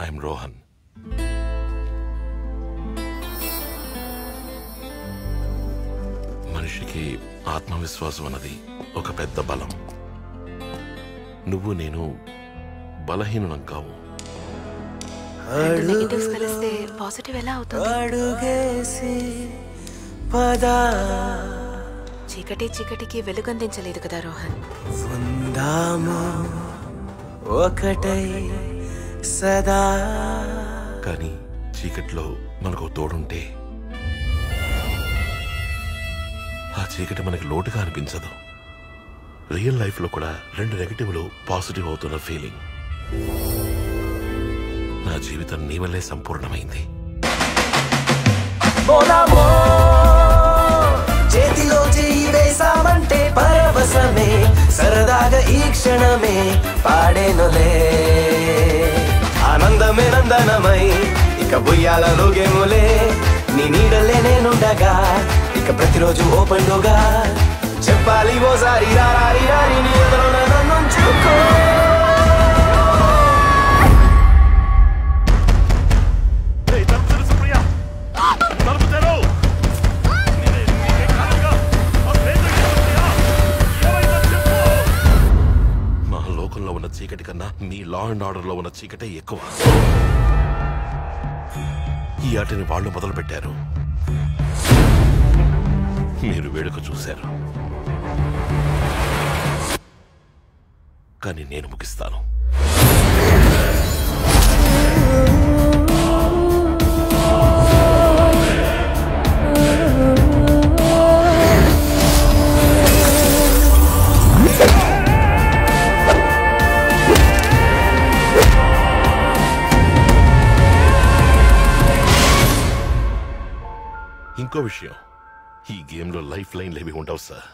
I'm Rohan. మనిషికి ఆత్మవిశ్వాసం అన్నది ఒక పెద్ద బలం. నువ్వు నేను బలహీనం కావు. చీకటి చీకటికి వెలుగందించలేదు కదా రోహన్. ఒకటై సదా. కానీ చీకట్లో మనకు తోడుంటే ఆ చీకటి మనకి లోటుగా అనిపించదు. రియల్ లైఫ్ లో కూడా 2 నెగటివ్లు పాజిటివ్ అవుతున్న ఫీలింగ్. నా జీవితం నీ వల్లే సంపూర్ణమైంది. చేతిలో చేయి వేసామంటే పరవశమే, సరదాగా ఈ క్షణమే పాడేనులే. ఆనందమే నందనమై ఇక బుయ్యాలలోగేములే. నీ నీడలే నేనుండగా ఇక ప్రతిరోజు ఓ పండుగ. చెప్పాలి ఓసారి రారి రారి నీ ఎదురున నన్నుంచుకో. మా లోకంలో ఉన్న చీకటి కన్నా మీ లా అండ్ ఆర్డర్ లో ఉన్న చీకటే ఎక్కువ. ఈ ఆటని వాళ్ళు మొదలు పెట్టారు, మీరు వేడుక చూశారు, కానీ నేను ముగిస్తాను. ఇంకో విషయం, ఈ గేమ్లో లైఫ్ లైన్లు ఏవి ఉండవు సార్.